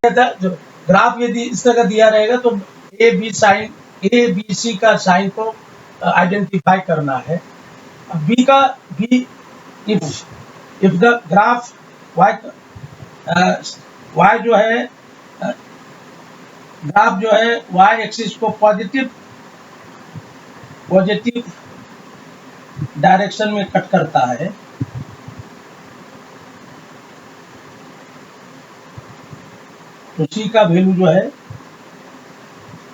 था जो ग्राफ यदि इस तरह का दिया रहेगा तो ए बी सी का साइन को आइडेंटिफाई करना है। बी का B if the graph Y जो है ग्राफ जो है वाई एक्सिस को पॉजिटिव डायरेक्शन में कट करता है तो सी का वैल्यू जो है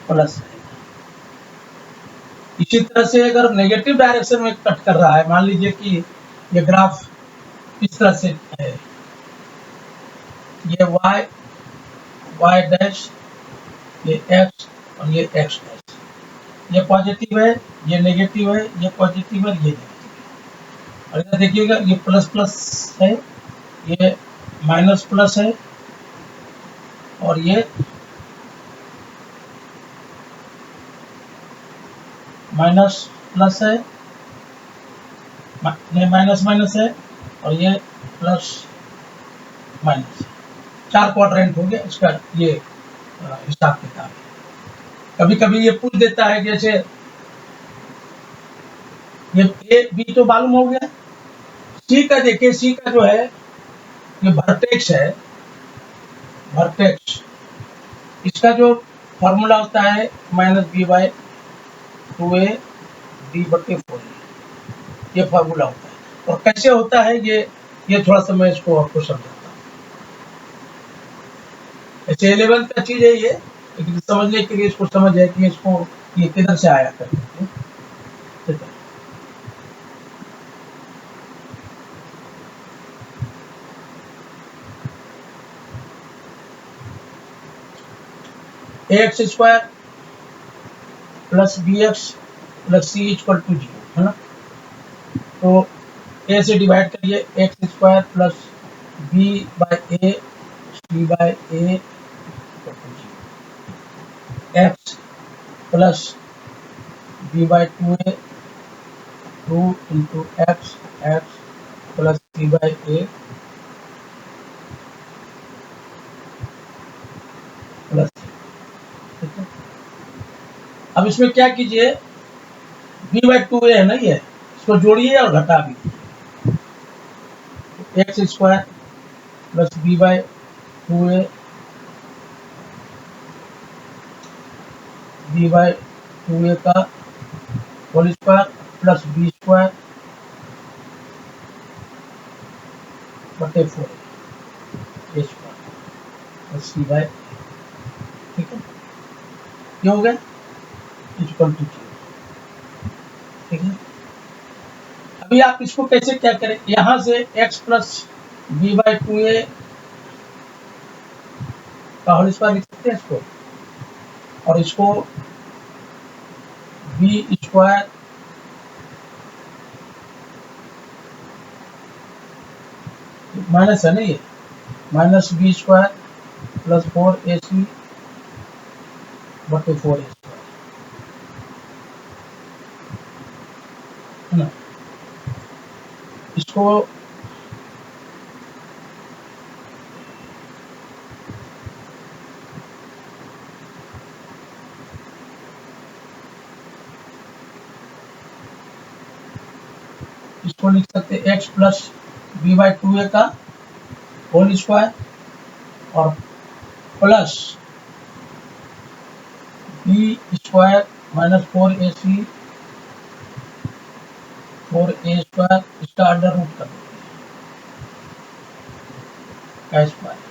प्लस है। इसी तरह से अगर नेगेटिव डायरेक्शन में कट कर रहा है, मान लीजिए कि ये ग्राफ इस तरह से है, ये y डैश, ये x और ये x डैश, ये पॉजिटिव है, ये नेगेटिव है, ये पॉजिटिव है, ये नेगेटिव है। और इधर देखिएगा ये प्लस प्लस है, ये माइनस प्लस है और ये माइनस प्लस है, माइनस माइनस है और ये प्लस माइनस। 4 क्वाड्रेंट हो गया इसका ये हिसाब किताब। कभी कभी ये पूछ देता है जैसे ये ए बी तो मालूम हो गया, सी का देखिए, सी का जो है ये वर्टेक्स है, वर्टेक्स, इसका जो फॉर्मूला होता है minus B by 2a d/4, ये फार्मूला होता है। और कैसे होता है ये थोड़ा सा मैं इसको आपको समझाता हूँ। ऐसे 11th का चीज है ये, लेकिन समझने के लिए इसको समझ है कि इसको ये किधर से आया करते हैं। ax square plus bx plus c equal to 0 है ना। तो a से डिवाइड करिए, x square plus b by a c by a equal to 0, x plus b by 2a 2 into x plus c by a plus, ठीक है। अब इसमें क्या कीजिए, b/2a है ना, ये इसको जोड़िए और घटा भी, x square plus b/2a b/2a का whole square plus b square बटे 4 a square plus c by, ठीक है। ये हो गया इक्वल टू 0, ठीक है। अभी आप इसको कैसे क्या करें, यहां से x प्लस b/2a का होल स्क्वायर लिख सकते हैं इसको, और इसको b स्क्वायर माइनस है ना, ये minus b square plus 4ac बटे 4a स्क्वायर है ना। इसको लिख सकते हैं x प्लस b/2a का होल स्क्वायर और plus b square minus 4ac 4a square, इसका अंडर रूट कर देते हैं स्क्वायर।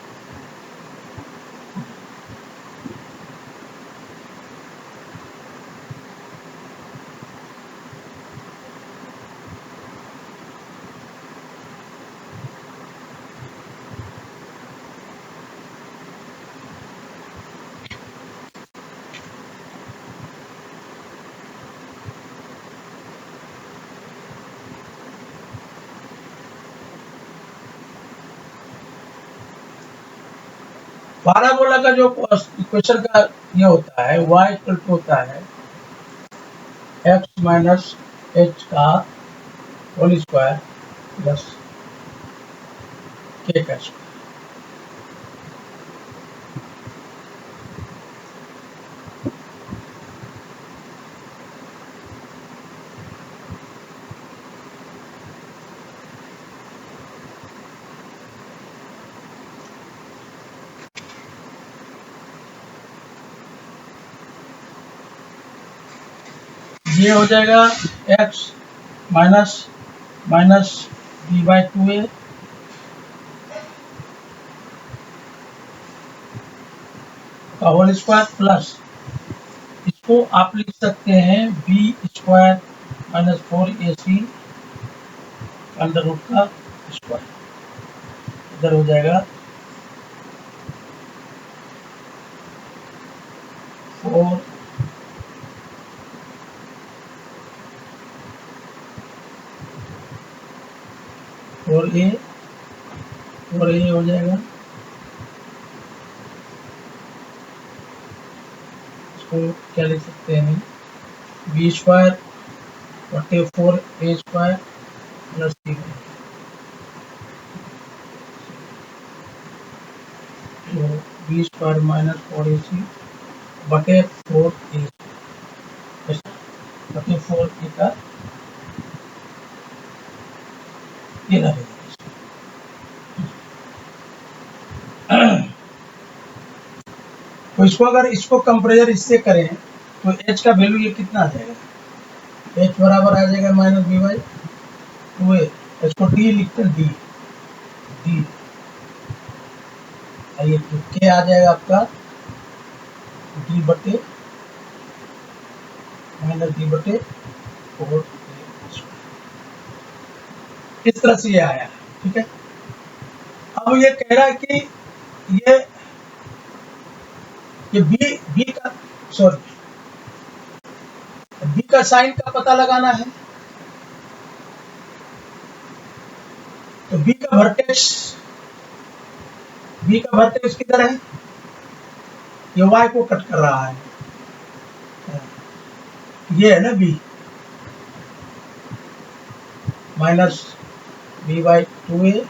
पैराबोला का जो इक्वेशन का ये होता है y इक्वल टू होता है x माइनस h का होल स्क्वायर प्लस k का स्क्वायर। ये हो जाएगा x minus minus B by two A का होल स्क्वायर प्लस इसको आप लिख सकते हैं B square minus 4ac under root का स्क्वायर। इधर हो जाएगा 4 4a हो जाएगा, इसको क्या लिख सकते हैं बी स्क्वायर बटे 4a स्क्वायर प्लस सी तो बी स्क्वायर माइनस 4ac बटे 4a बटे 4a का ये रहेगा। तो इसको अगर इसको कंपेरिजन इससे करें तो h का वैल्यू ये कितना आ जाएगा, h बराबर आ जाएगा माइनस बी बाई टू ए। इसको डी लिखते हैं डी ये के आ जाएगा आपका डी बटे माइनस डी बटे 4 इस तरह से ये आया। ठीक है, अब ये कह रहा है कि ये बी का सॉरी बी का साइन का पता लगाना है। तो बी का वर्टेक्स किधर है, ये y को कट कर रहा है, ये है ना B minus B by two A,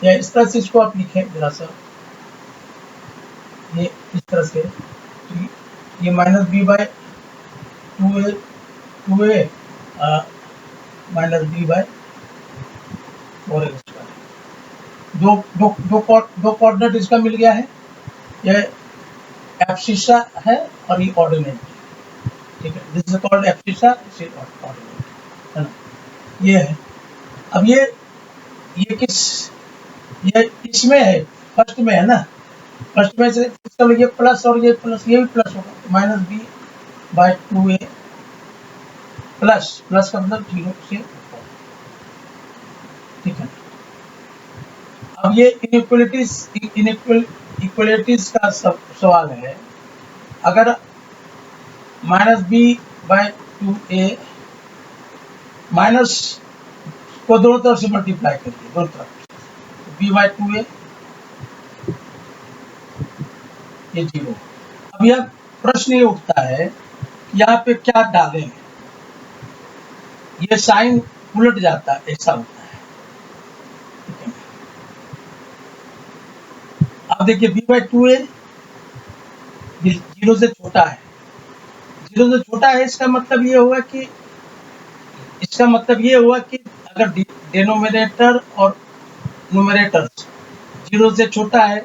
या इस तरह से इसको आप लिखें जरा सा, ये इस तरह से ये minus B by two A minus B by 4a square. दो कोऑर्डिनेट इसका मिल गया है, ये एब्सिसा है और ये ऑर्डिनेट। ठीक है, this is called abscissa, this is ordinate, है ना, ये है। अब ये इसमें है, फर्स्ट में है ना, फर्स्ट में से इसका ये प्लस और ये प्लस, ये भी प्लस होगा, minus B by two A plus का मतलब 0 से। ठीक है, अब ये इक्वलिटीज का सवाल है। अगर minus B by two A minus को दोनों तरफ से मल्टीप्लाई करिए, दोनों तरफ बी बाई टू ए ये 0। अब यह प्रश्न ये उठता है कि यहाँ पे क्या डालें, ये साइन उलट जाता है, ऐसा होता है। अब देखिए बी बाई टू ए 0 से छोटा है, 0 से छोटा है, इसका मतलब ये हुआ कि अगर डिनोमिनेटर और न्यूमरेटर 0 से छोटा है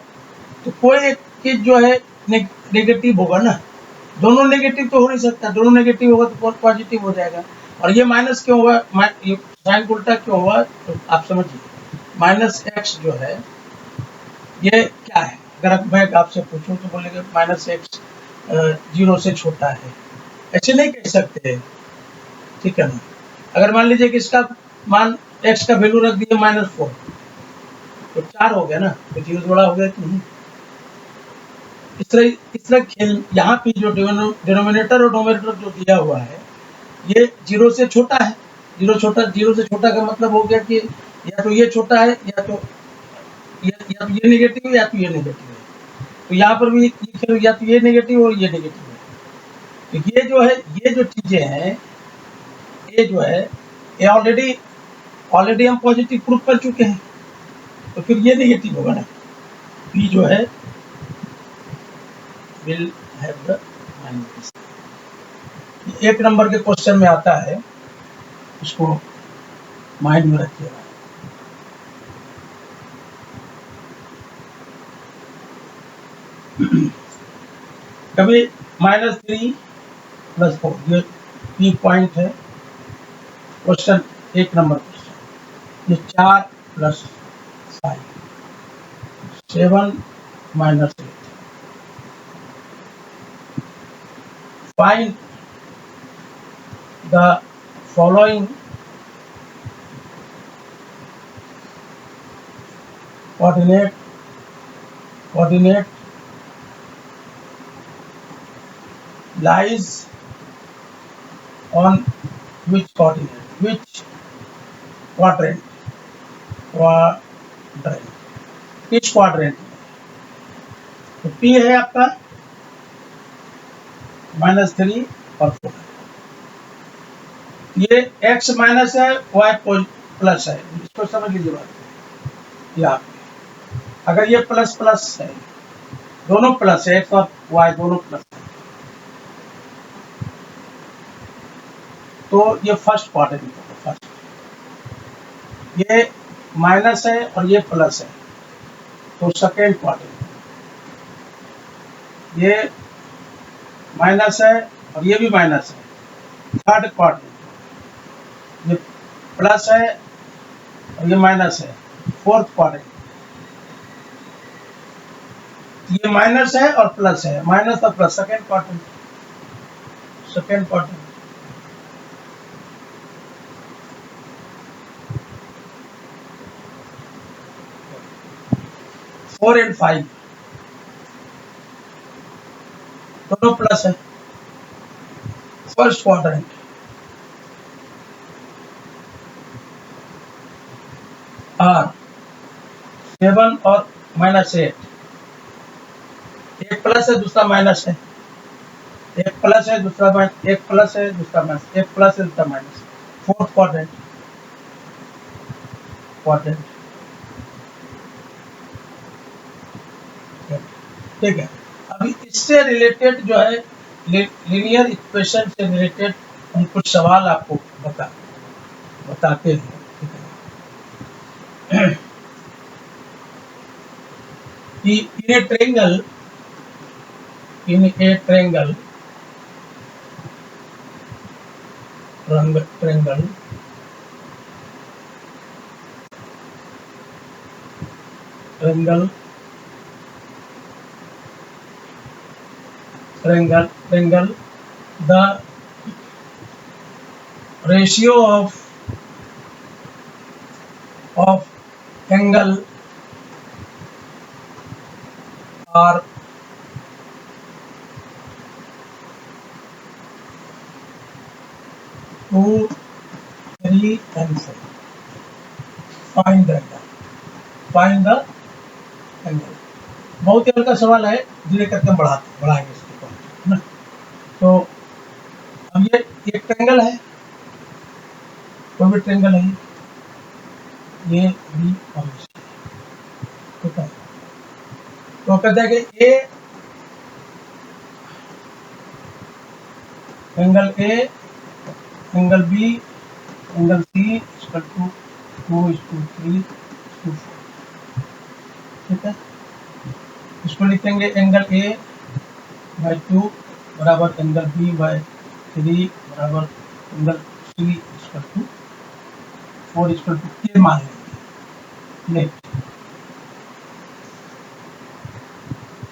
तो कोई एक चीज जो है नेगेटिव होगा ना, दोनों नेगेटिव तो हो नहीं सकता, दोनों नेगेटिव होगा तो पॉजिटिव हो जाएगा। और ये माइनस क्यों हुआ, साइन उल्टा क्यों हुआ, तो आप समझिए माइनस एक्स जो है ये क्या है। अगर मैं आपसे पूछूं तो बोलेंगे माइनस एक्स 0 से छोटा है, ऐसे नहीं कह सकते। ठीक है ना, अगर मान लीजिए कि इसका मान x का वैल्यू रख दिया -4 तो 4 हो गया ना, तो 0 बड़ा हो गया कि नहीं। इस तरह खेल यहाँ पे जो डिनोमिनेटर और नोमिनेटर जो दिया हुआ है ये 0 से छोटा है, 0 से छोटा का मतलब हो गया कि या तो ये छोटा है या तो ये नेगेटिव है या तो ये नेगेटिव है। तो यहाँ पर भी या तो ये नेगेटिव और ये नेगेटिव है। तो ये जो है, ये जो चीजें हैं, ये जो है ये ऑलरेडी हम पॉजिटिव प्रूफ कर चुके हैं, तो फिर ये नेगेटिव होगा ना, बी जो है विल हैव द माइनस। एक नंबर के क्वेश्चन में आता है, उसको माइंड में रखिएगा। कभी -3 + 4 ये P पॉइंट है क्वेश्चन, 1 नंबर क्वेश्चन। ये 4 plus 5, 7 minus 8। Find the following coordinate lies on which quadrant किस क्वाड्रेंट में। तो P है आपका -3 और 4, ये x माइनस है, y प्लस है, इसको समझ लीजिए बात। यहाँ अगर ये प्लस प्लस है, दोनों प्लस है, x और y दोनों प्लस है, तो ये फर्स्ट क्वाड्रेंट होगा। फर्स्ट ये माइनस है और ये प्लस है, तो सेकेंड क्वाड्रेंट। ये माइनस है और ये भी माइनस है, थर्ड क्वाड्रेंट। ये प्लस है और ये माइनस है, फोर्थ क्वाड्रेंट। ये माइनस है और प्लस है, माइनस और प्लस, सेकेंड क्वाड्रेंट। 4 and 5 दोनों प्लस है, फर्स्ट क्वाड्रेंट। R 7 और -8, एक प्लस है दूसरा माइनस है, एक प्लस है दूसरा माइनस, एक प्लस है दूसरा माइनस, एक प्लस है दूसरा माइनस, फोर्थ क्वाड्रेंट। ठीक है। अभी इससे रिलेटेड जो है लीनियर इक्वेशन से रिलेटेड हम कुछ सवाल आपको बताते हैं। In a triangle, triangle the ratio of angle are 2, 3 and 4. Find the angle। बहुत ही हल्का सवाल है, धीरे करके हम बढ़ाएंगे इसके पॉइंट, है ना। तो अब ये एक ट्रायंगल है, कोई भी ट्रायंगल है, ये बी और सी, ठीक है। तो कहते हैं कि A angle A, angle B, angle C equal to 2:3:4, ठीक है। इसको लिखेंगे एंगल ए बाई 2 बराबर एंगल बी बाई 3 बराबर angle C equal to 4 equal to के मान लेंगे।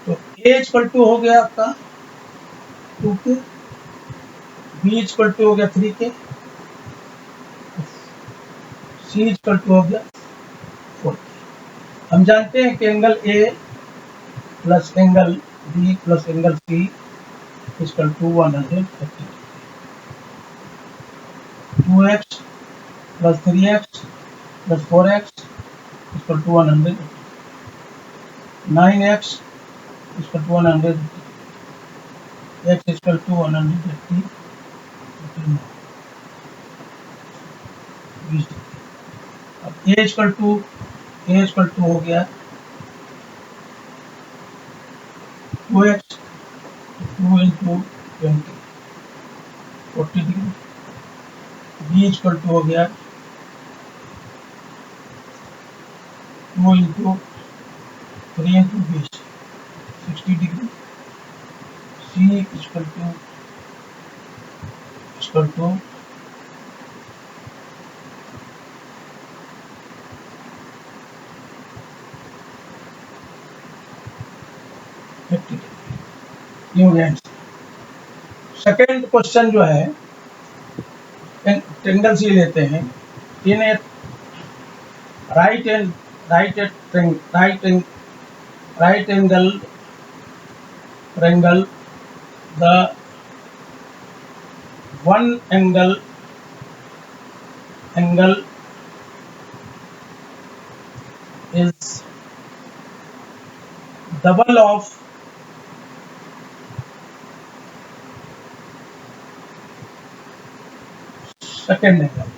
तो ए इक्वल टू हो गया आपका 2 के, बी इक्वल टू हो गया 3 के, सी इक्वल टू हो गया 4 के। हम जानते हैं कि angle A plus angle B plus angle C equal to 130। 2x plus 3x plus 4x equal to 100। 9x equal to 100, x equal to 180। अब a इक्वल टू हो गया 2x 2 into 20 40 degree. b equal to हो गया 2 into 3 into 20 60 degree. c equal to equal to 50 degree. ये हो गया answer. Second question जो है ट्रेंगल सी लेते हैं। In a right and right angle triangle, the one angle is double of second angle,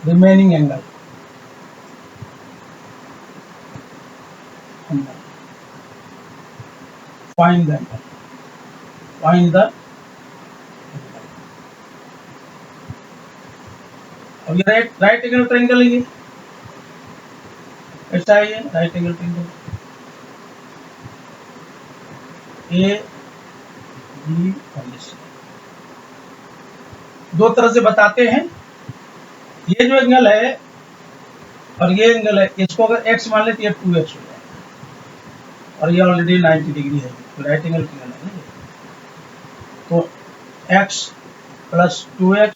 remaining angle. Find the angle. Find the angle. अब ये right angle triangle है, ये ऐसा है, ये right angle triangle A B और C. दो तरह से बताते हैं। ये जो एंगल है और ये एंगल है, इसको अगर x मान ले तो ये 2x हो जाएगा और ये ऑलरेडी 90 डिग्री है, तो राइट एंगल ट्रायंगल है ना। तो x plus 2x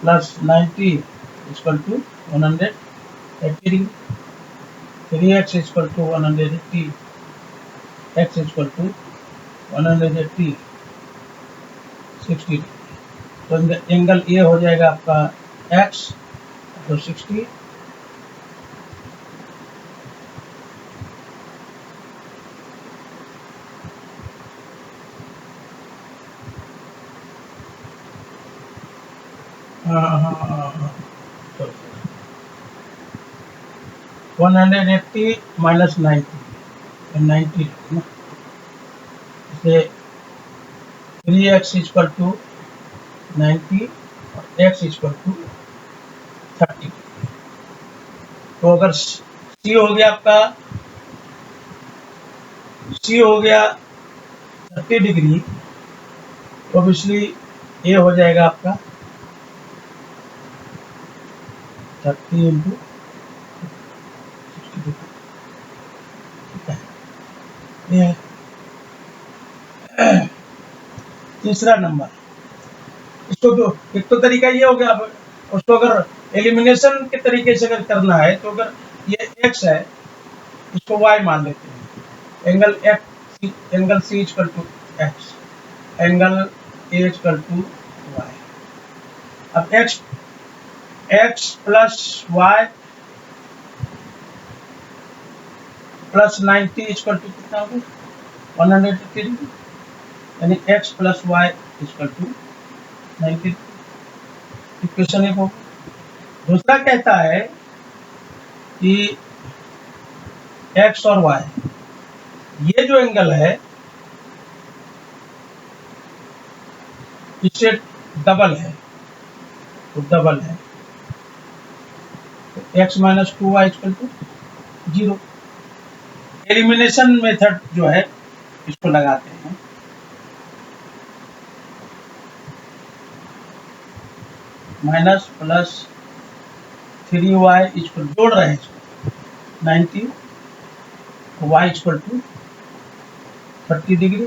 plus 90 equal to 180 degree. 3x equal to 180, x equal to 180, 60 degree. तो एंगल ये हो जाएगा आपका x तो 60, हाँ 180 माइनस 90 ना, इसे 3x इक्वल टू 90 और x इक्वल टू 30। तो अगर c हो गया आपका, c हो गया 30 डिग्री, तो ऑब्वियसली ये हो जाएगा आपका 30 इंटू 60 डिग्री। ये तीसरा नंबर। इसको जो एक तो तरीका ये हो गया, अब उसको अगर एलिमिनेशन के तरीके से अगर करना है तो अगर ये x है इसको y मान लेते हैं। Angle C equal to x, angle A equal to y। अब x plus y plus 90 equal to कितना होगा 180 डिग्री, यानी x plus y equal to 90। Equation एक हो। दूसरा कहता है कि x और y, ये जो एंगल है इससे डबल है, तो डबल है, तो x minus 2y equal to 0। Elimination method जो है इसको लगाते हैं। माइनस प्लस 3y इक्वल, जोड़ रहे हैं इसको 90, y equal to 30 degree,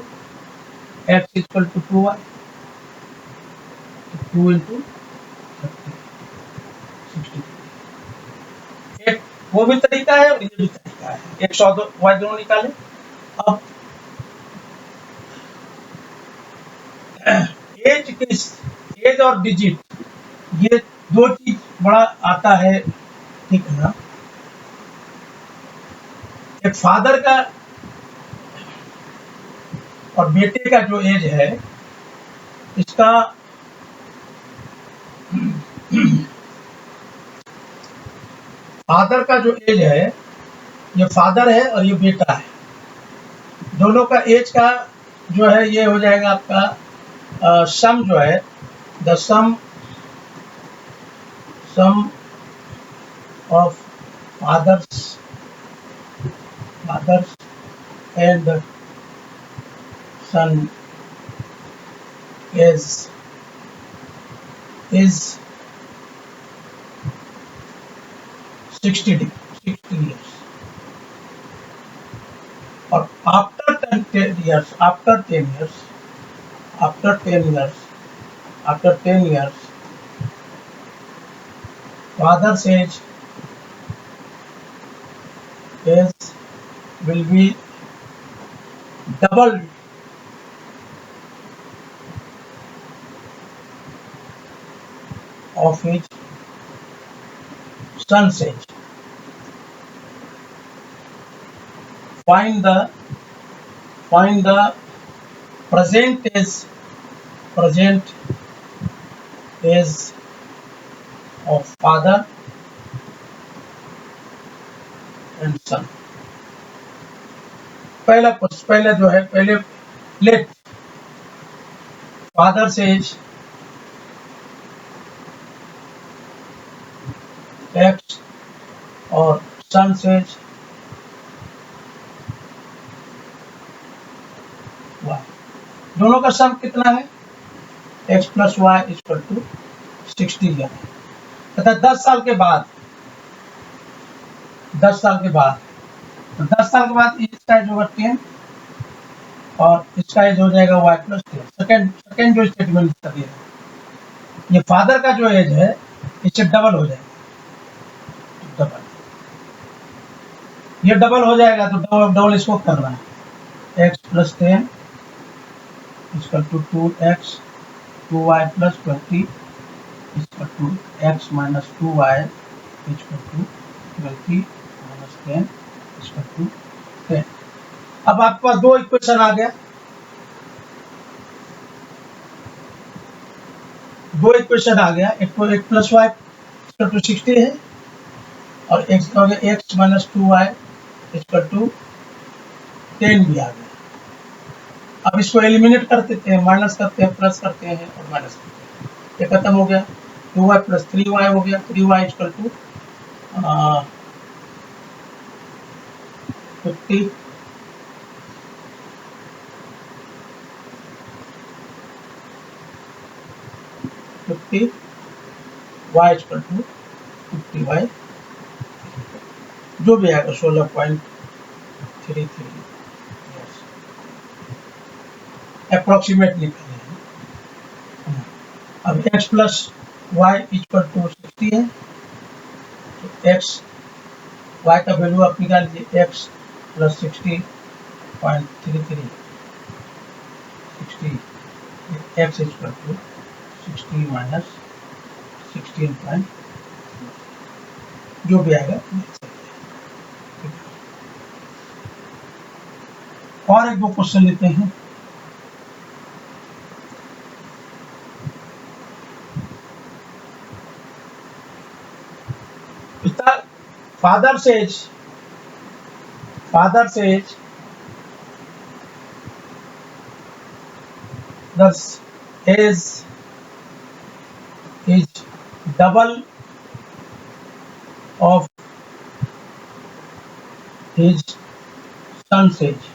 x equal to 2y, 2 into 30, 60 degree. एक वो भी तरीका है और ये भी तरीका है, x और y दोनों निकाले। अब एज और डिजिट, ये दो चीज बड़ा आता है, ठीक है ना। एक फादर का और बेटे का जो एज है, इसका फादर का जो एज है, ये फादर है और ये बेटा है, दोनों का एज का जो है ये हो जाएगा आपका सम जो है, the sum of father's and son is 60 years, और after 10 years, after 10 years, father's age will be double of his son's age. Find the present age of father and son. पहले जो है, पहले लेट फादर्स एज एक्स और son's age Y, दोनों का sum कितना है? x plus Y equal to 60 है। तथा 10 साल के बाद इसका एज होगा 10 और इसका एज हो जाएगा y प्लस 10। सेकेंड जो स्टेटमेंट इसका दिया है, ये फादर का जो एज है इससे डबल हो जाएगा, ये डबल हो जाएगा, तो डबल इसको करना है। x plus 10 equal to 2x 2y plus 20 equal to x minus 2y equal to 20 minus 10 equal to 10। अब आपके पास दो इक्वेशन आ गया, एक तो x plus Y equal to 60 है और x का हो गया x minus 2y equal to 10 भी आ गया। अब इसको एलिमिनेट कर देते हैं, माइनस करते हैं, प्लस करते हैं और माइनस करते हैं, ये खत्म हो गया। 2y प्लस 3y हो गया, 3y equal to 50 y equal to 50y, जो भी आएगा 16.33 अप्रोक्सीमेट निकले हैं। अब x plus Y equal to 60 है, तो x y का वैल्यू आप निकाल लीजिए, x plus 60.33 x equal to 60 minus 16. जो भी आएगा और एक दो क्वेश्चन लेते हैं। Father's age thus is double of his son's age,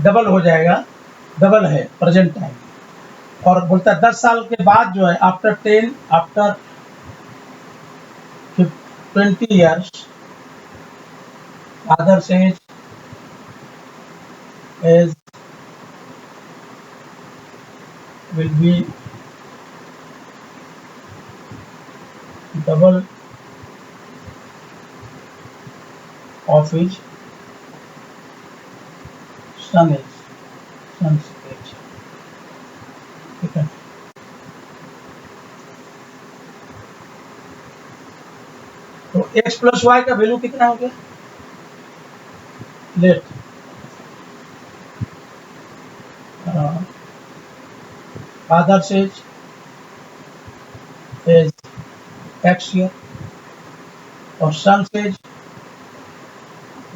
double हो जाएगा, डबल है प्रेजेंट टाइम। और बोलता है 10 साल के बाद जो है after 20 years father's age will be double of his son's age। ठीक है, तो x प्लस वाई का वैल्यू कितना हो गया? Let father's age x year और सन्स एज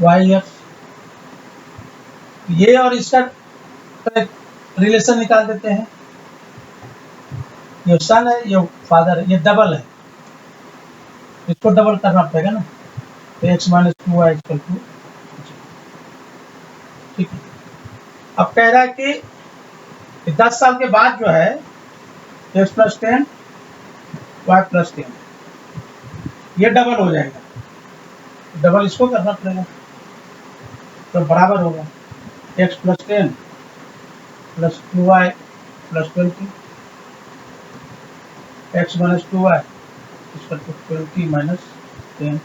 y ईयर। ये और इसका रिलेशन निकाल देते हैं, ये सन है, ये फादर है, ये डबल है, इसको डबल करना पड़ेगा ना, तो x minus 2y equal to, ठीक है। अब कह रहा है कि 10 साल के बाद जो है x प्लस 10 y प्लस 10 ये डबल हो जाएगा, डबल इसको करना पड़ेगा, तो बराबर होगा x plus 10 plus 2y plus 20, x minus 2y इसका 20 माइनस 10,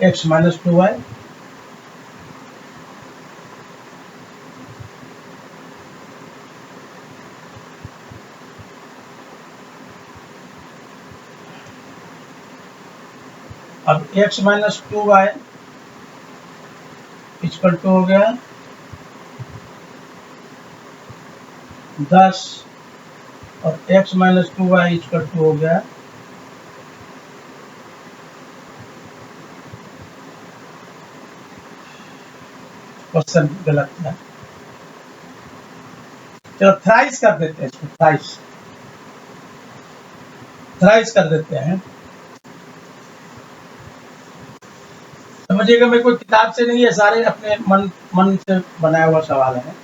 x माइनस 2y अब x minus 2y equal to हो गया 10 और x minus 2y equal to हो गया क्वेश्चन गलत है, चलो थ्राइस कर देते हैं इसको, थ्राइस कर देते हैं। समझिएगा, मेरे कोई किताब से नहीं है, सारे अपने मन से बनाया हुआ सवाल है।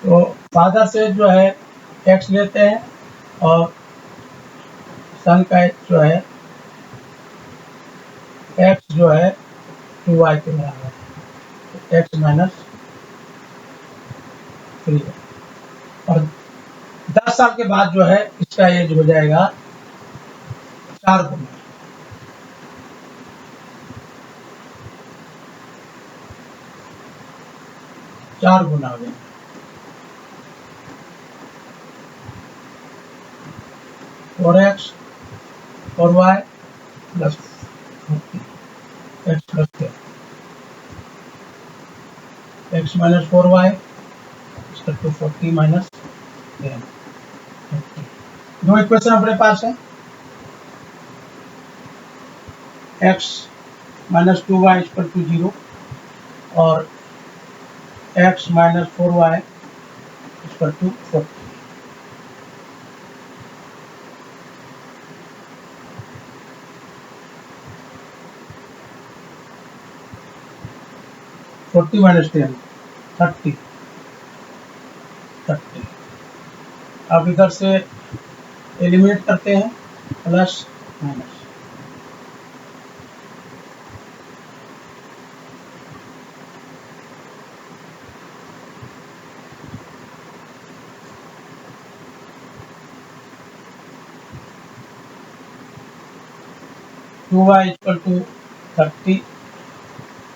तो फादर से जो है x लेते हैं और सन का जो है x जो है 2y के बराबर, तो x माइनस 3 है, और 10 साल के बाद जो है इसका एज हो जाएगा 4 गुना, हो जाएगा। 4x 4y plus 40 x plus 10, x minus 4y इसका 240 माइनस 10, दो इक्वेशन अपने पास है, x minus 2y equal to 0 और x minus 4y equal to 40। 40 minus 10 30, अब इधर से एलिमिनेट करते हैं, plus minus, two Y equal to 30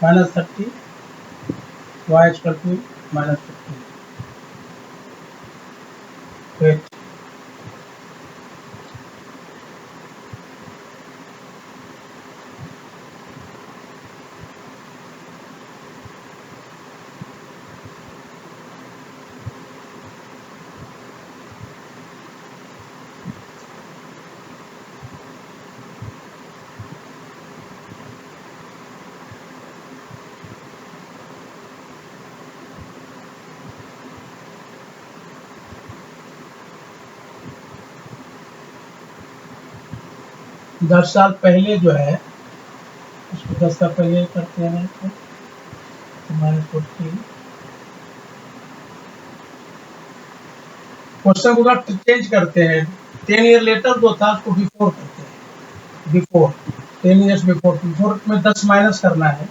minus 30, y equal to minus 15। 8 10 साल पहले जो है उसको 10 साल पहले करते हैं तो -40। क्वेश्चन को चेंज करते हैं, 10 ईयर लेटर जो था उसको बिफोर करते हैं, बिफोर 10 ईयर्स बिफोर, बिफोर में 10 माइनस करना है,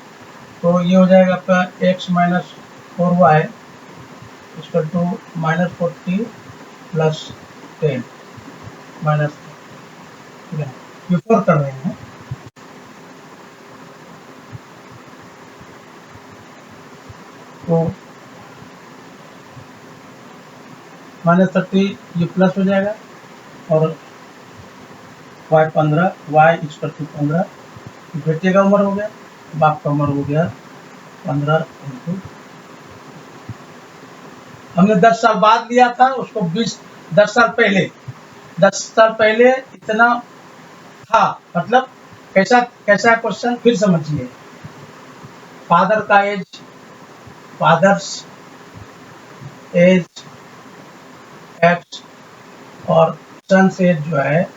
तो ये हो जाएगा आपका x minus 4y equal to -40 plus 10 minus, ठीक है, बिफोर कर रहे हैं। तो -30 ये प्लस हो जाएगा और y 15, y इक्वल टू 15, बेटे का उम्र हो गया, बाप का उम्र हो गया 15 इंटू, हमने 10 साल बाद लिया था उसको 10 साल पहले, 10 साल पहले इतना था, मतलब कैसा कैसा क्वेश्चन फिर समझिए। फादर का एज, फादर्स एज एक्स और सन एज जो है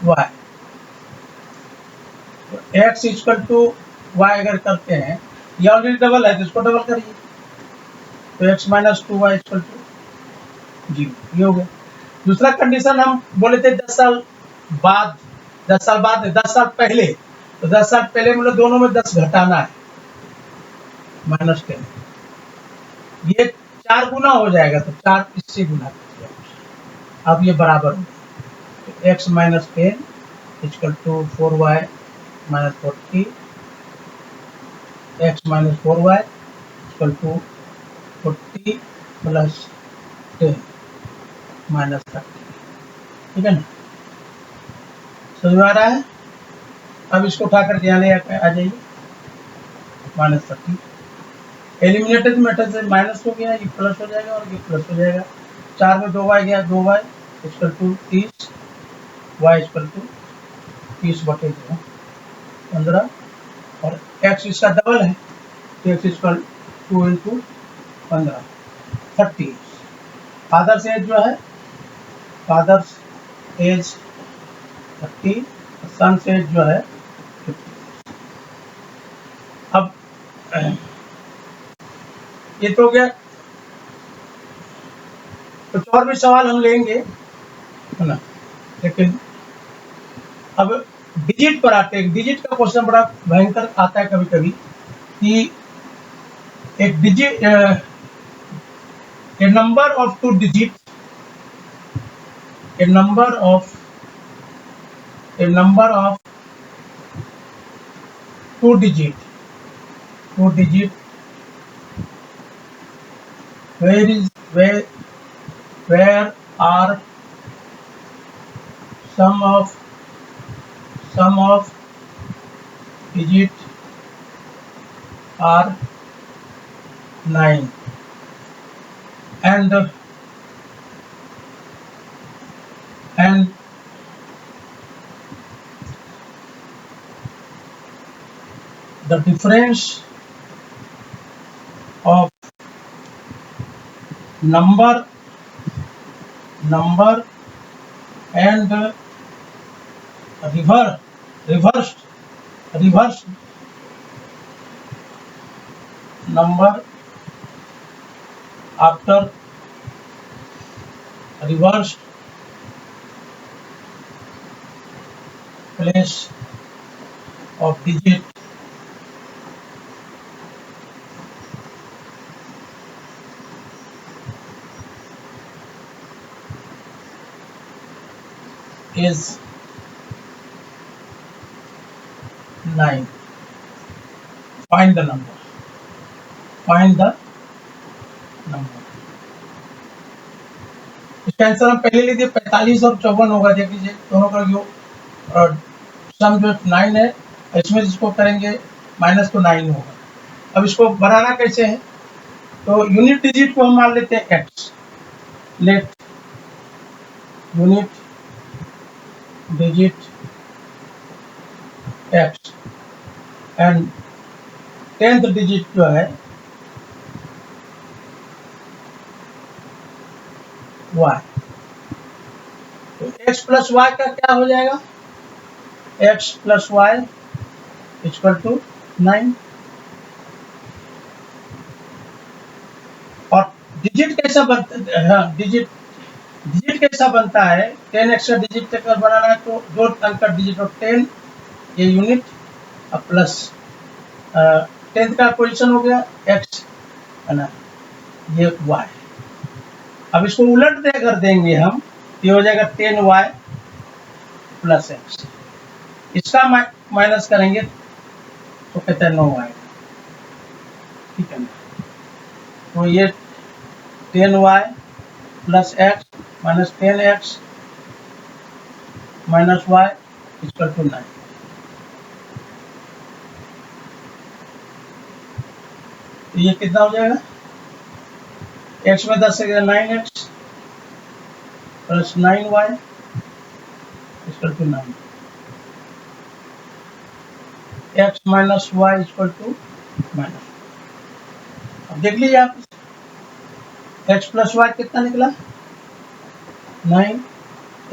वाई, तो एक्स इक्वल टू वाई अगर करते हैं, ये ऑलरेडी डबल है तो इसको डबल करिए, तो x minus 2y equal to 0, ये हो गया। दूसरा कंडीशन हम बोले थे 10 साल बाद, 10 साल बाद 10 साल पहले, तो 10 साल पहले मतलब दोनों में 10 घटाना है, -10, ये 4 गुना हो जाएगा तो 4 इससे गुना कीजिए, अब ये बराबर हो, तो x minus 10 equal to 4y minus 40, x minus 4y equal to 40 plus 10 minus 30, ठीक है ना, समझ में आ रहा है। अब इसको उठा कर यहाँ ले आ जाइए, -30 एलिमिनेटेड मेथड से माइनस हो गया, ये प्लस हो जाएगा और ये प्लस हो जाएगा, 4 में 2y गया, 2y equal to 30, y equal to 30/2 15, और x इसका डबल है तो x equal 2 into 15 30। Father's age जो है, फादर्स एज 30, सन एज जो है 50। अब ये तो हो गया, कुछ और भी सवाल हम लेंगे है ना, लेकिन अब डिजिट पर आते हैं। डिजिट का क्वेश्चन बड़ा भयंकर आता है कभी कभी कि एक digit, A number of 2 digit, A number of 2 digit, 2 digit, where are sum of digit are 9 and the difference of number and reversed number after reversed place of digit is 9. Find the number. इसका answer हम पहले लिए थे 45 और 54 होगा, देख लीजिए दोनों का जो सम जो 9 है, इसमें इसको करेंगे माइनस तो 9 होगा। अब इसको बनाना कैसे है, तो यूनिट डिजिट को हम मान लेते हैं x, let unit digit x and 10th digit जो है वाई। तो x प्लस वाई का क्या हो जाएगा, x plus Y equal to 9। और डिजिट कैसा बनता है, हाँ डिजिट कैसा बनता है, 10x का डिजिट अगर बनाना है तो 2 अंक का डिजिट और 10 ये यूनिट और प्लस 10th का पोजीशन हो गया x है ना, ये y। अब इसको उलट दे कर देंगे हम, ये हो जाएगा 10y प्लस x। इसका माइनस करेंगे तो कहते हैं 9 आएगा, ठीक है ना। तो ये 10y plus x minus 10x minus y equal to 9। तो ये कितना हो जाएगा, x में 10 से 9x plus 9y equal to 9। x minus Y equal to minus. अब देख लीजिए आप, x प्लस वाई कितना निकला 9,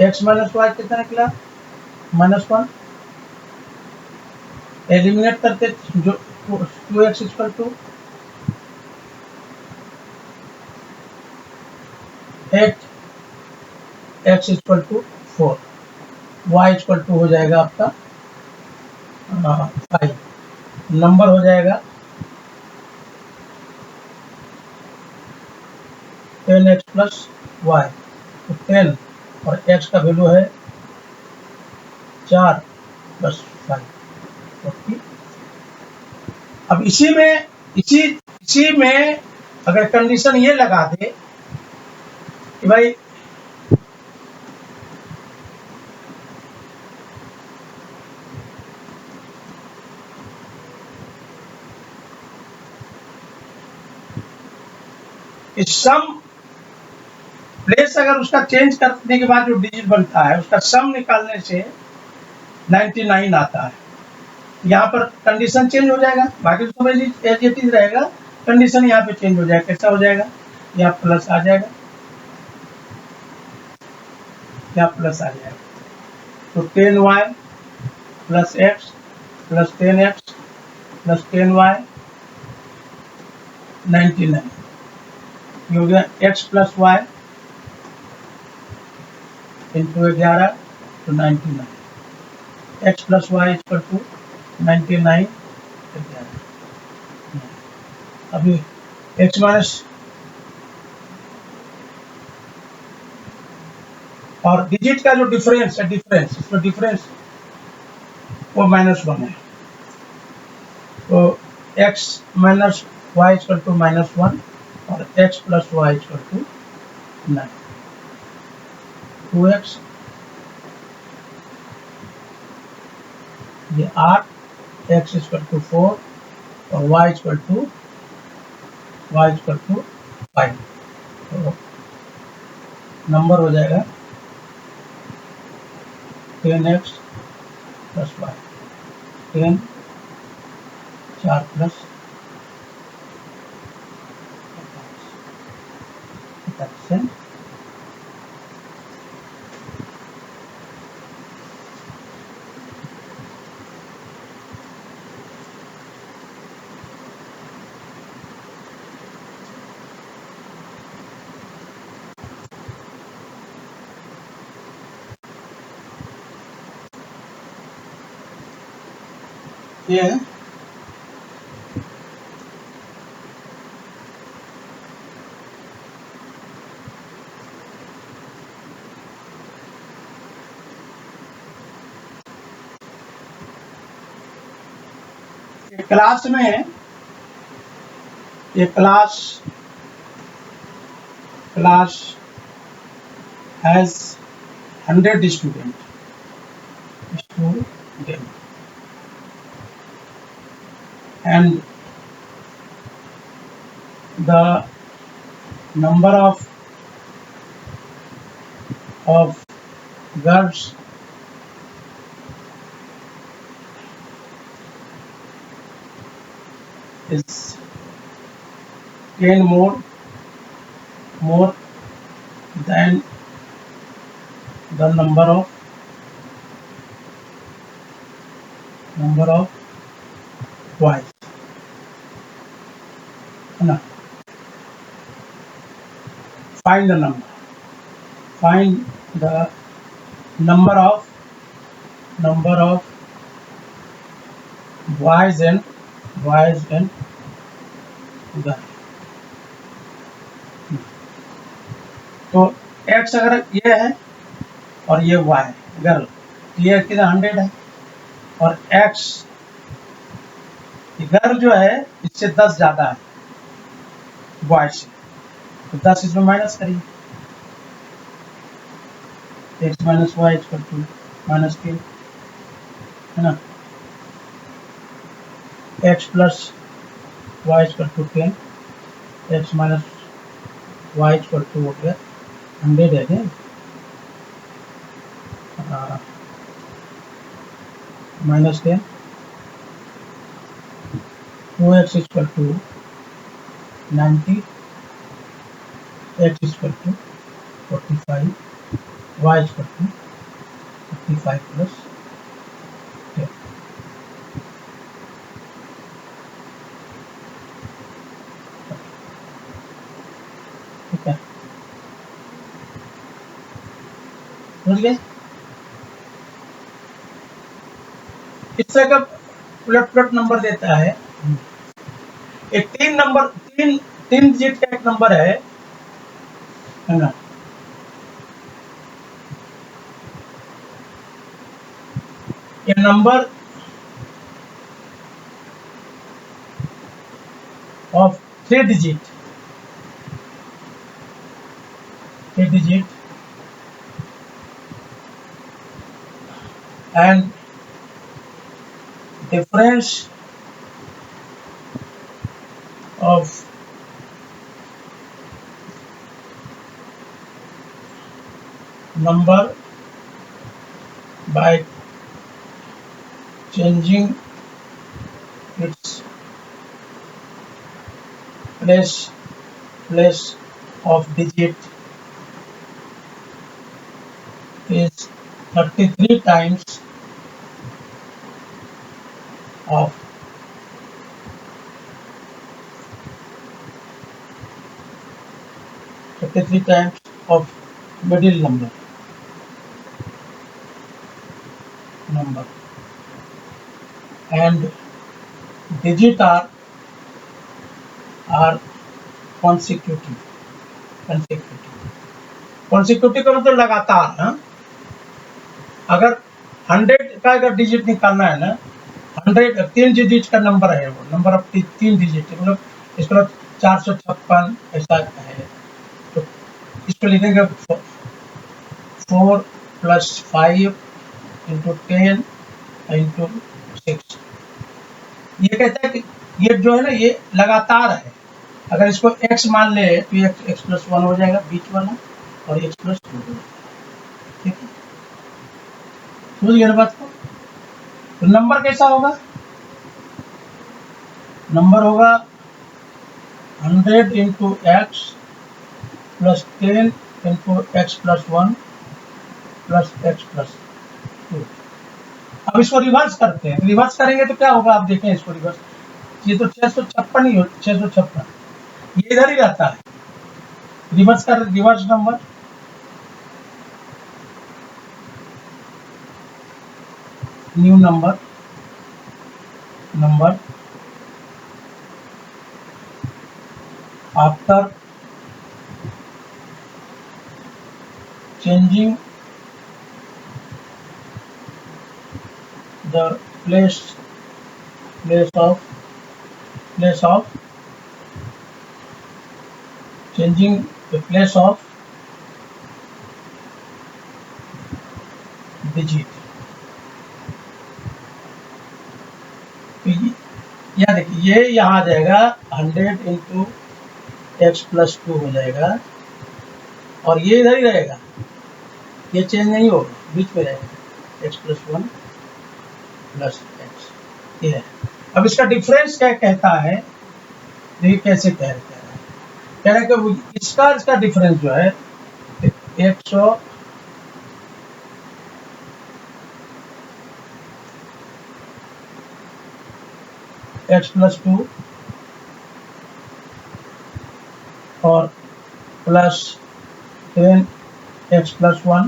x माइनस वाई कितना निकला -1। एलिमिनेट करते जो 2x equal to 8, x equal to 4, y equal to हो जाएगा आपका 5। नंबर हो जाएगा 10x प्लस वाई। तो 10 और x का वैल्यू है 4 प्लस 5। ओके, अब इसी में अगर कंडीशन ये लगा दे कि भाई इस सम प्लेस अगर उसका चेंज करने के बाद जो डिजिट बनता है उसका सम निकालने से 99 आता है, यहाँ पर कंडीशन चेंज हो जाएगा, बाकी तो सब एज इट इज रहेगा, कंडीशन यहाँ पे चेंज हो जाएगा। कैसा हो जाएगा, यहाँ प्लस आ जाएगा, यहाँ प्लस आ जाएगा। तो 10y plus x plus 10x plus 10y 99 ये हो गया x प्लस वाई इंटू 11 तो 99, x plus Y equal to 99 11। अभी x माइनस और डिजिट का जो डिफरेंस है, इसमें डिफरेंस वो -1 है। तो x minus Y equal to -1 और x plus Y equal to 9। 2x ये 8, x इक्वल टू 4 और y इक्वल टू 5। तो नंबर हो जाएगा 10x प्लस वाई, 10 4 प्लस 45। ये है क्लास में, ये class has 100 student and the number of girls is 10 more then the number of y's, है ना। find the number of y's and the, तो x अगर ये है और ये y गर्ल, ये कितना 100 है, और x गर्ल जो है इससे 10 ज्यादा है y से, तो 10 इसमें माइनस करिए, x minus Y equal to minus के, है ना। x plus Y equal to 10, x minus Y equal to हो गया 100 है क्या, minus 10, 2x equal to 90, x equal to 45, y equal to 55 plus 10। ठीक है, समझ गए। इस तरह का उलट नंबर देता है। एक तीन डिजिट का एक नंबर है ना, ये number of 3 digit and difference of number by changing its place of digit is 33 times of 33 times of middle number and digit are consecutive का मतलब लगातार। हाँ, अगर 100 का अगर डिजिट निकालना है ना, 100 3 डिजिट का नंबर है, वो नंबर ऑफ 3 डिजिट, मतलब इसको 456 ऐसा है, तो इसको लिखेंगे 4 + 5 × 10 × 6। ये कहता है कि ये जो है ना ये लगातार है। अगर इसको x मान ले तो ये x + 1 हो जाएगा बीच वाला, और x + 2 हो जाएगा। ठीक है, समझ गए बात को। तो नंबर कैसा होगा, नंबर होगा 100 × x + 10 × x + 1 + x + 2। अब इसको रिवर्स करते हैं, रिवर्स करेंगे तो क्या होगा आप देखें इसको रिवर्स, ये तो 656 ही हो, 656 ये इधर ही रहता है, रिवर्स कर, reverse number new number after changing the place of changing the place of digit। तो यहाँ देखिए ये यहाँ आ जाएगा 100 × x + 2 हो जाएगा, और ये इधर ही रहेगा, ये चेंज नहीं होगा, बीच में रहेगा x + 1 + x। ये है। अब इसका डिफरेंस क्या कहता है, देखिए कैसे कह रहा है कि इसका डिफरेंस जो है 100 x+2 और plus 10x+1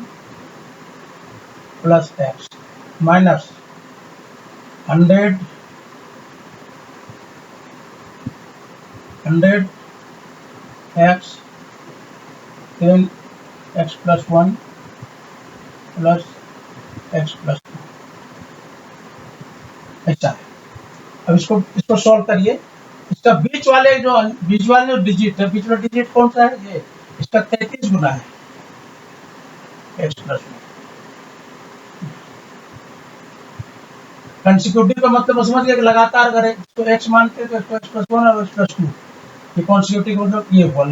plus x minus 100 x 10x+1 plus x+2 ऐसा है। अब इसको सॉल्व करिए। इसका बीच वाले जो डिजिट है, बीच वाला डिजिट कौन सा है? ये इसका 33 गुना है x+1। कंसिक्यूटिव का मतलब समझ गए कि लगातार करें। इसको x मानते तो इसको x+1 और x+2, ये कंसिक्यूटिव मतलब ये हुआ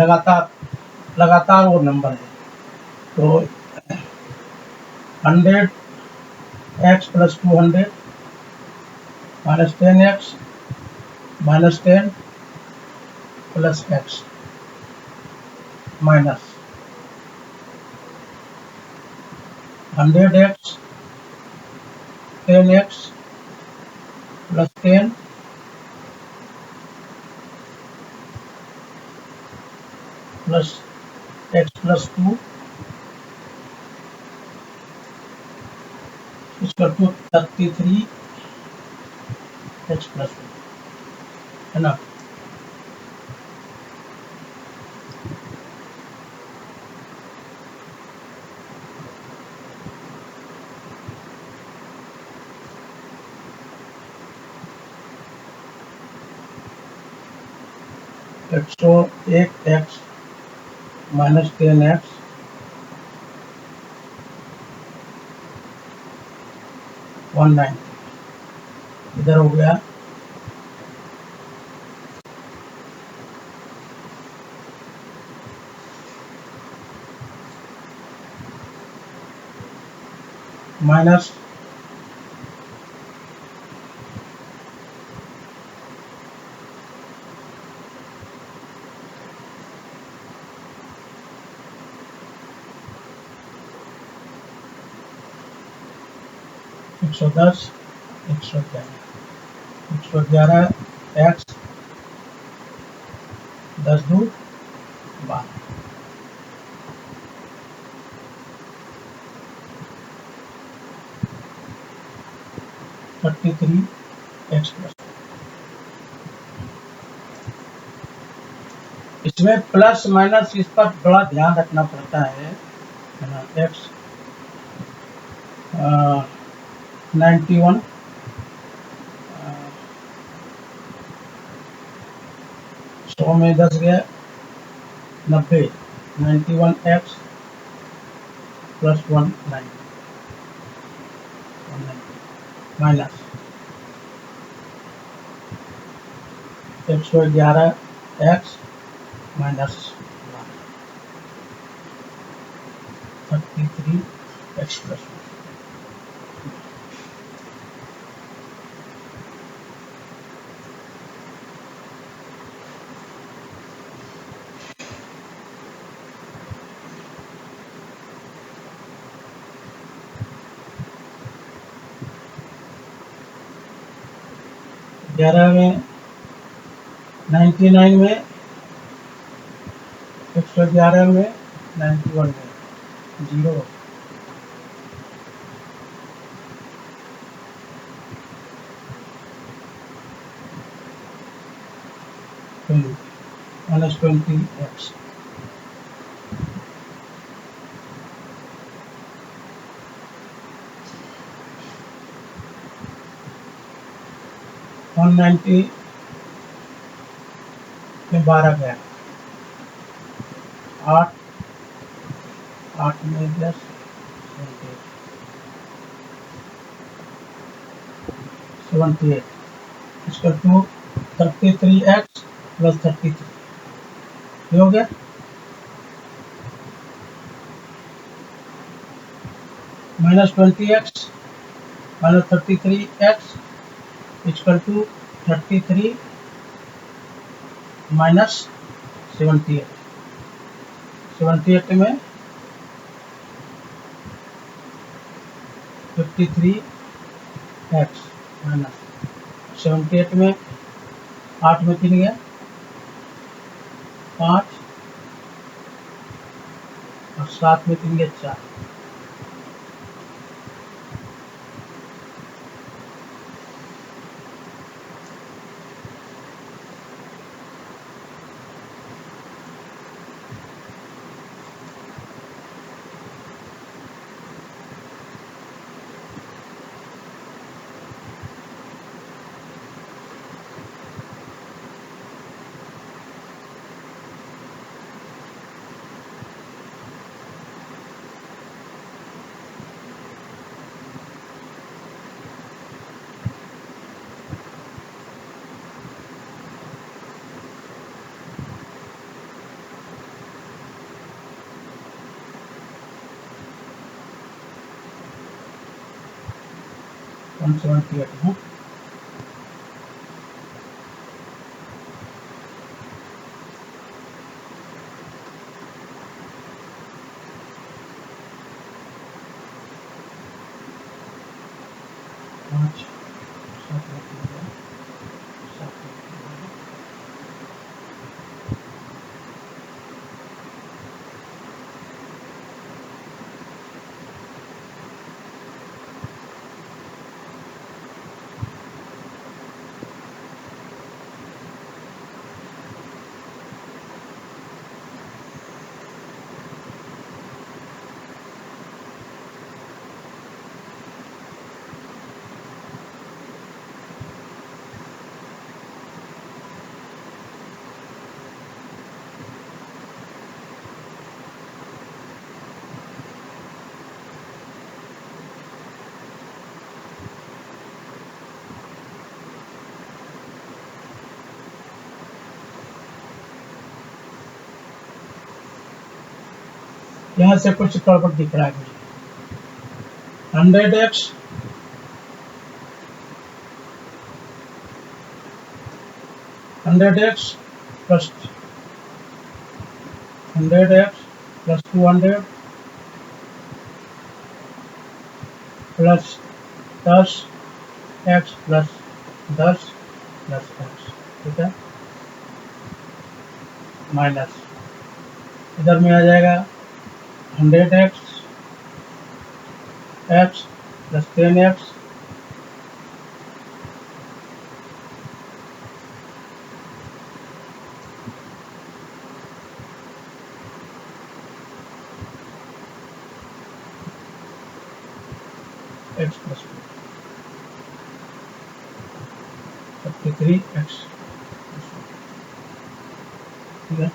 लगातार वो नंबर है। तो 100x + 200 minus 10x minus 10 plus x minus 100x 10x plus 10 plus x+2 इसका 33 x+2 है ना। तो 101x माइनस 10x इधर हो गया माइनस 110 111 x 10 2 12 33 x+। इसमें प्लस माइनस इसका बड़ा ध्यान रखना पड़ता है ना। x 91 100 में 10 गया 90 91x + 190 minus 111x minus 33 x+। ग्यारह में 99 में 111 में 91 में 0 माइनस 20x 190 में 12 गया 8 में 10 78 इसका 33x + 33 ये हो गया minus 20x minus 33x = 33 minus 78 में 53x माइनस 78 में 8 में 3 गया 5 और 7 में 3 गया 4। वन 78 है। पाँच 7 में 3 गया 7 में 3 गया। यहाँ से कुछ गड़बड़ दिख रहा है मुझे। 100x plus 100x plus 200 plus 10x plus 10 plus x, ठीक है, माइनस इधर में आ जाएगा 100x x plus 10x x plus 33x, ठीक है।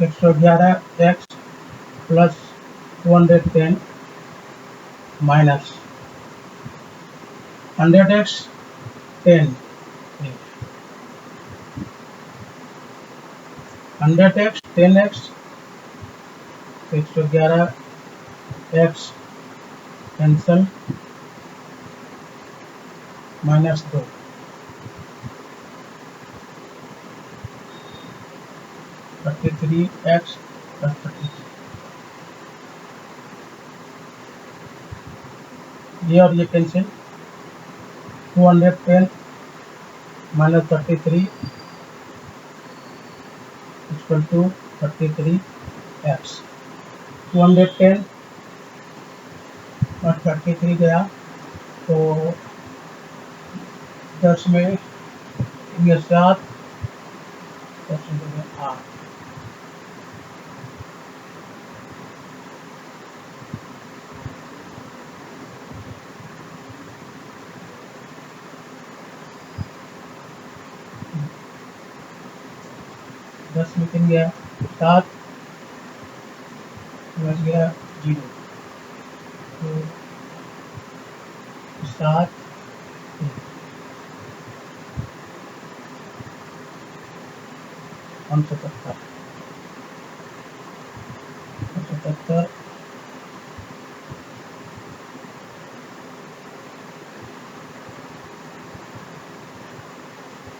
एक 111x plus 210 minus 100x 10 100x 10x 111x cancel minus 2 33x plus 33, ये और ये cancel 210 minus 33 equal to 33x 210 और 33 गया तो 10 में ये 7 10 में 8 10 में किन गया 7 बच गया 0 तो 7 75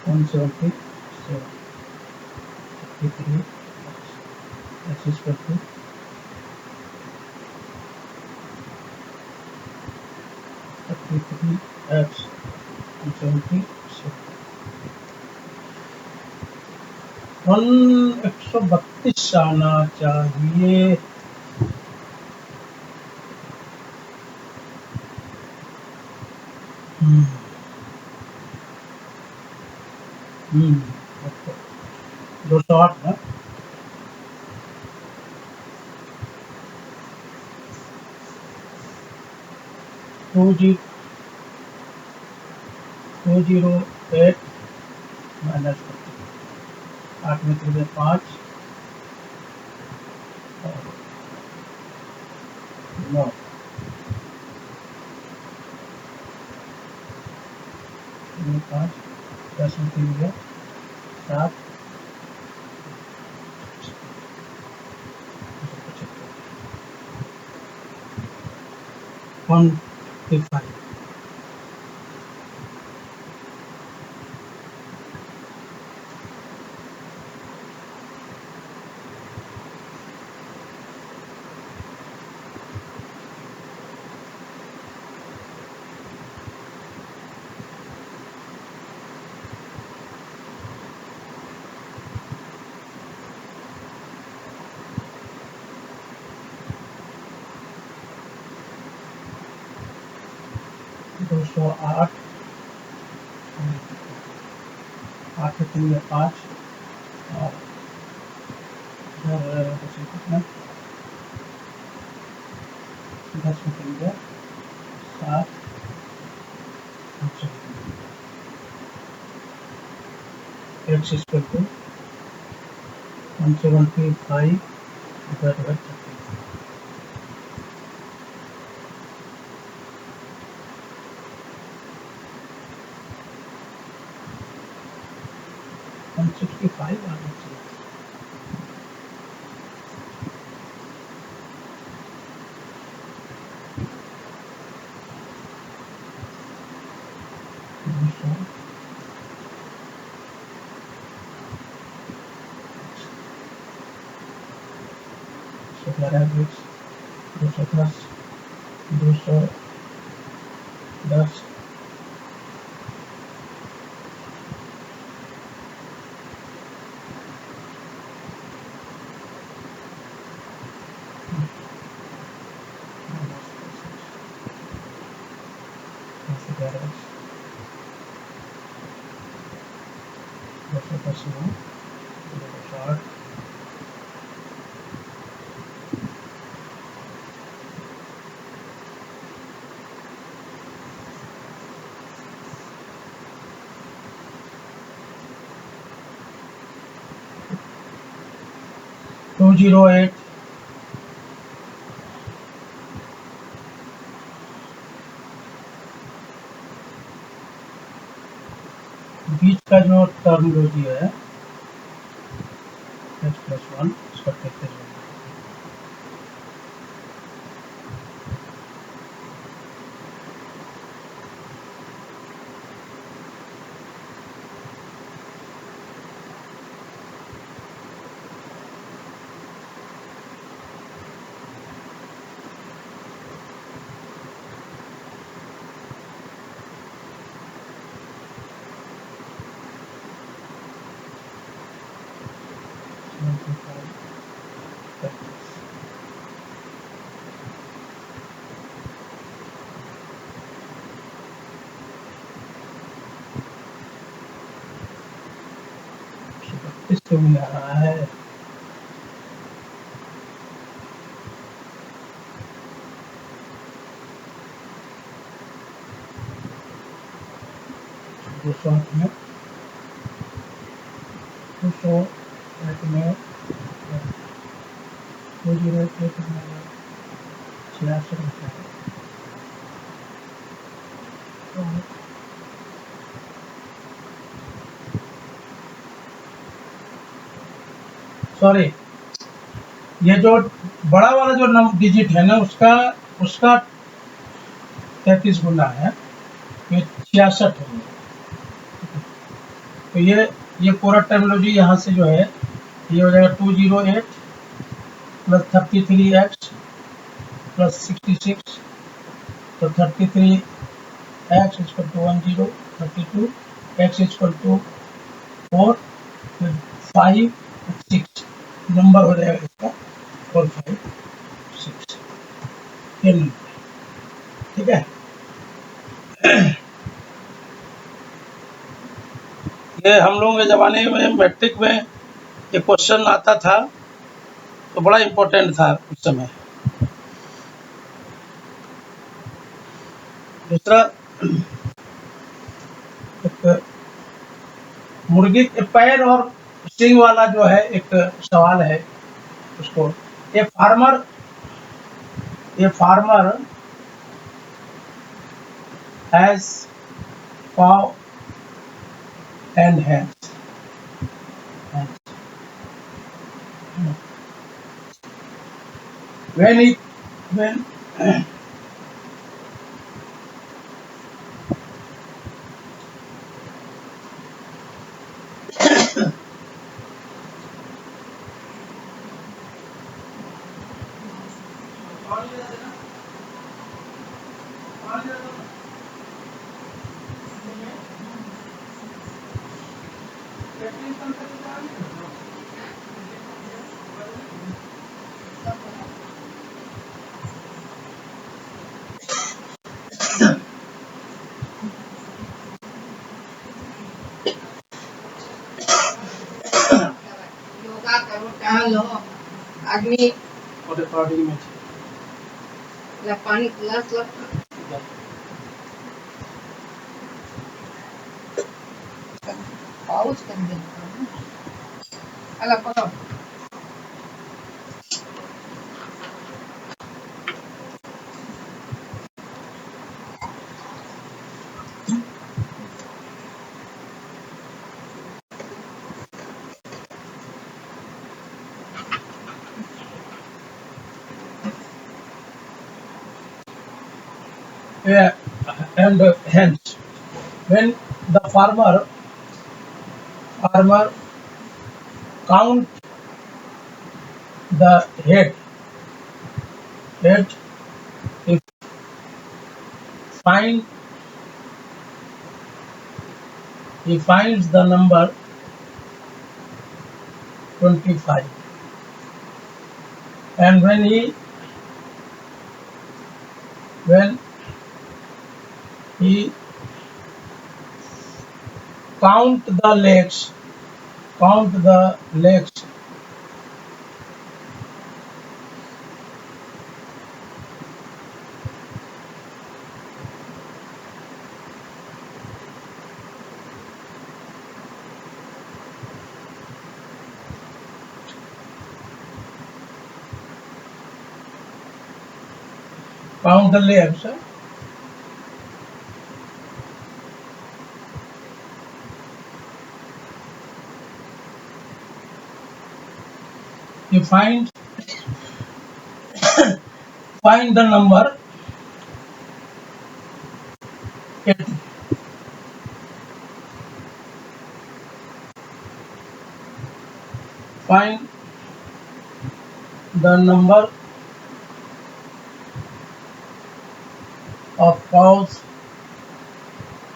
177 33 x इक्वल टू 33 x 132 आना चाहिए। ओके 208 ना 208 माइनस 8 में 3 5 और 9 5 10 में 3 7 155 208 8 में 3 5 और इधर कितना 10 में 3 7 x equal to 175 divided by 30 165 आना चाहिए। सौ 210 210 208 बीच का जो टर्मिनोलॉजी है x+1 इसका देखते हैं। इसको भी आ रहा है में 208 में 66 सॉरी ये जो बड़ा वाला जो डिजिट है ना उसका 33 गुना है, ये 66 है। तो ये पूरा टर्मिनोलॉजी यहाँ से जो है ये हो जाएगा 208 प्लस 33x प्लस 66, तो 33x equal to 10, 32 x equal to 4, फिर 5 6 नंबर हो जाएगा इसका 4 5 6, ये नंबर, ठीक है। ये हम लोगों के ज़माने में मैट्रिक में ये क्वेश्चन आता था तो बड़ा इम्पोर्टेंट था उस समय। दूसरा, एक मुर्गी के पैर और सींग वाला जो है एक सवाल है, उसको ये farmer has cow and hens. When yoga करो, टहलो, आदमी पानी गिलास पाउच कर देता अलग करो। and hence when the farmer count the head if he finds the number 25, and when he count the legs you find the number 80. Find the number of cows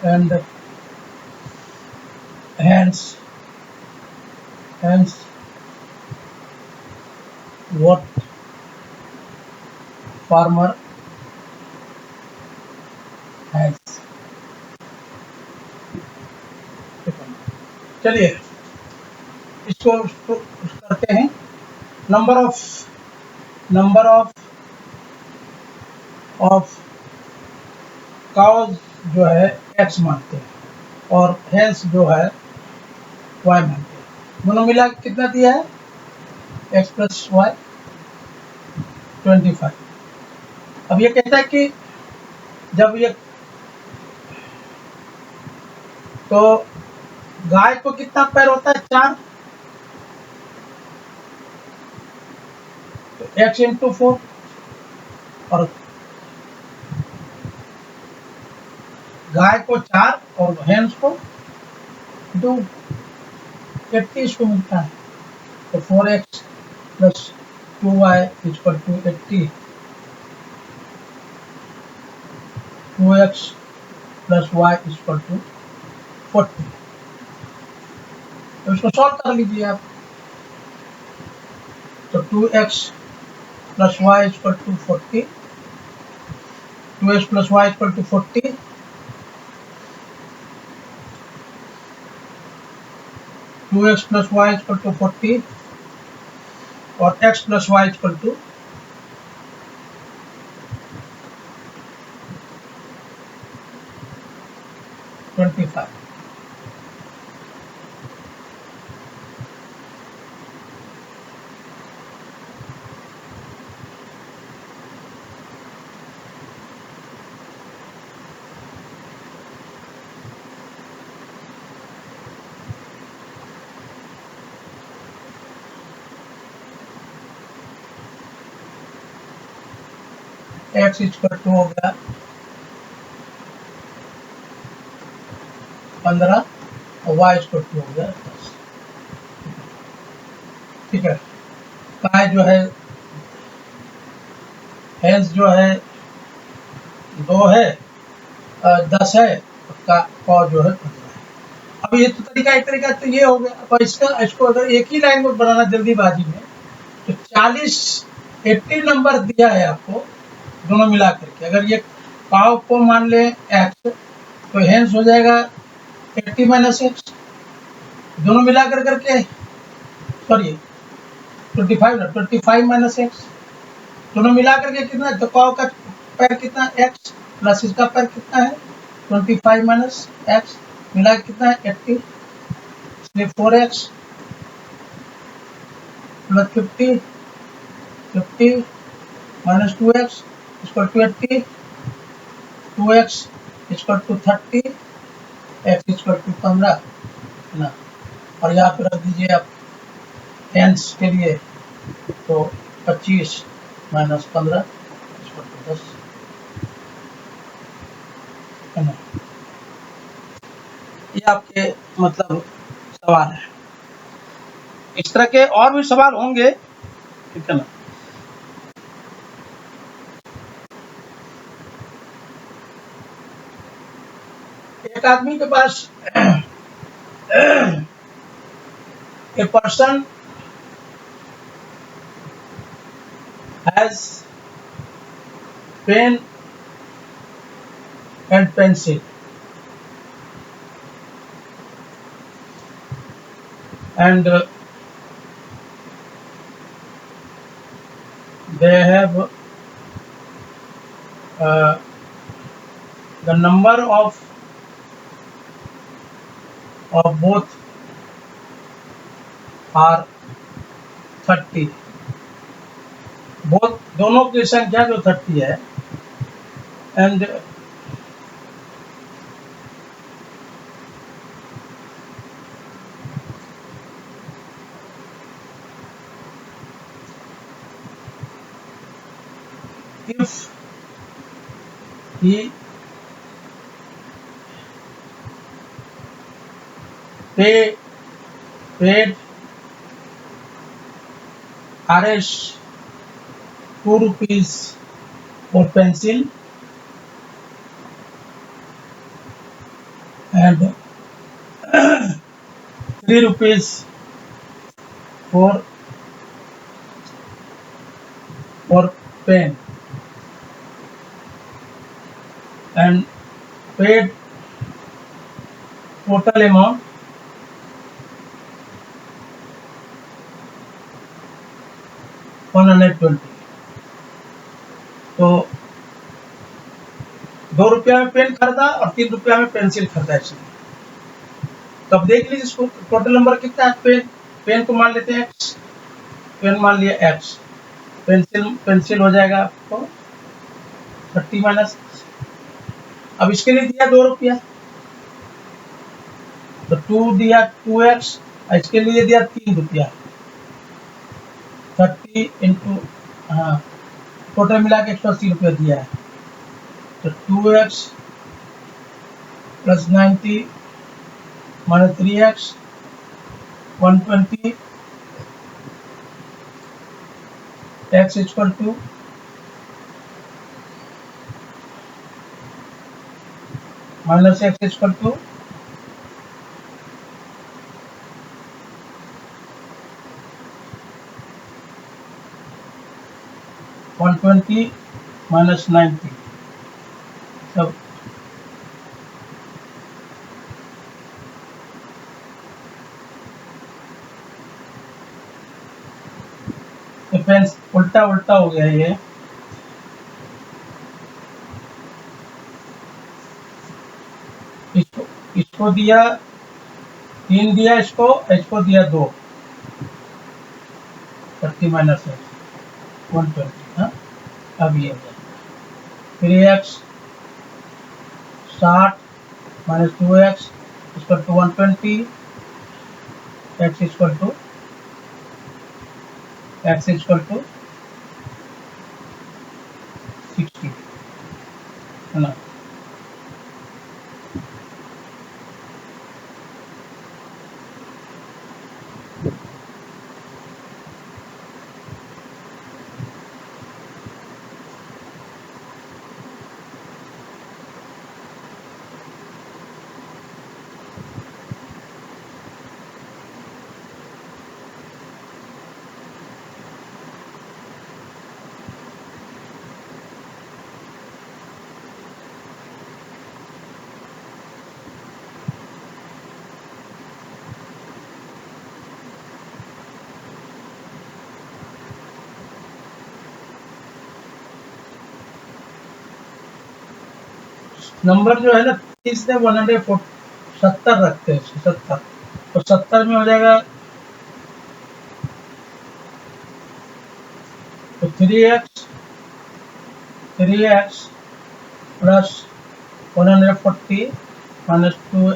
and hens what farmer has. चलिए इसको करते हैं। Number of cows जो है x मानते हैं और hence जो है y मानते हैं। दोनों मिला कितना दिया है x प्लस वाई 25। अब ये कहता है कि जब ये तो गाय को कितना पैर होता है 4, तो x इंटू 4 और गाय को 4 और हेंस को 2, 33 को मिलता है। तो 4x plus 2y equal to 80, 2x plus y equal to 40। तो इसको सॉल्व कर लीजिए आप। तो 2x plus y equal to 40, 2x plus y equal to 40, 2x plus y equal to 40 और x plus y equal to 25। x equal to हो गया 15 और y इक्वल टू हो गया 10। ठीक है, काय जो है हेंस जो है 2 है, 10 है, का कॉ जो है 15 है। अब ये तो तरीका, एक तरीका तो ये हो गया। अब इसको अगर एक ही लाइन में बनाना जल्दीबाजी में, तो 40 80 नंबर दिया है आपको दोनों मिला करके। अगर ये काव को मान ले x, तो हेंस हो जाएगा 80 माइनस एक्स, दोनों मिला कर करके, सॉरी 25 ना, 25 माइनस एक्स, दोनों मिला करके कितना, तो काव का पैर कितना x प्लस इसका पैर कितना है 25 माइनस एक्स, मिला के कितना है 80, इसलिए 4x plus 50, 50 minus 2x equal to 80, 2x equal to 30, x equal to 15 ना। और यहाँ पे रख दीजिए आप हेंस के लिए, तो 25 माइनस 15 इक्वल टू 10 है ना। ये आपके मतलब सवाल है। इस तरह के और भी सवाल होंगे, ठीक है ना। एक आदमी के पास a person has pen and pencil and they have the number of both are 30, both दोनों की संख्या जो 30 है, and if he paid RS 2 rupees for pencil and 3 rupees for pen and paid total amount $120। तो 2 रुपया में pen खरीदा और 3 रुपया में पेंसिल खरीदा इसलिए। तब देख लीजिए इसको टोटल नंबर कितना है। पेन को मान लेते हैं x, पेन मान लिया x, पेंसिल हो जाएगा आपको 30 माइनस। अब इसके लिए दिया 2 रुपया, तो 2 दिया 2x, इसके लिए दिया 3 रुपया, 30 इंटू, हाँ टोटल मिला के 180 रुपया दिया है। तो 2x plus 90 minus 3x 120 x equal to minus x equal to (120 minus 90). So friends उल्टा उल्टा हो गया ये, इसको दिया 3 दिया, इसको दिया 2, 30 माइनस एक्स 120। हाँ, अब ये हो जाएगा 3x 60 minus 2x equal to 120, x equal to 60, है ना। नंबर जो है ना 30 से 170 रखते हैं, 70, तो 70 में हो जाएगा तो 3x plus 140 minus 2,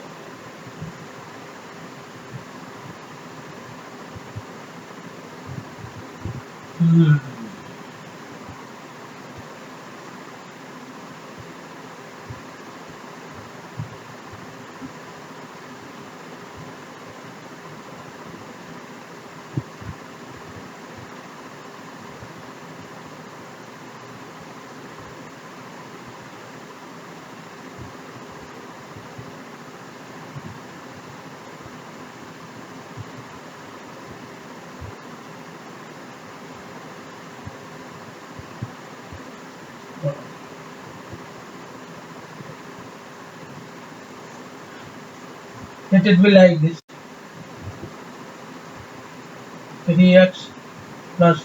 let it be like this, 3x plus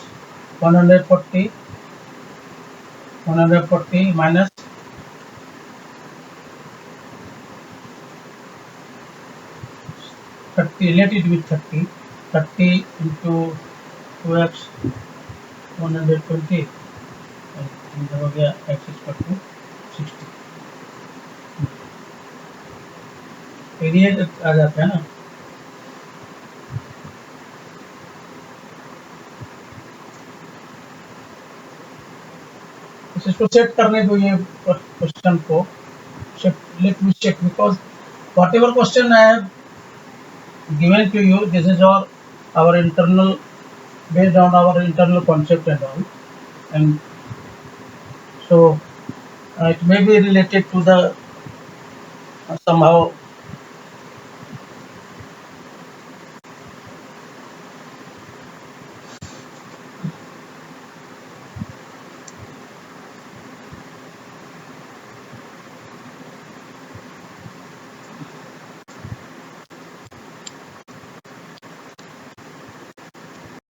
140 minus 30, let it be 30 into 2x 120 and हो गया x इक्वल टू 60। ये आ जाता है ना। इसको सेट करने दो ये क्वेश्चन को, let me check because whatever question I have given to you, this is all our internal, based on our internal concept and all, and so it may be related to the somehow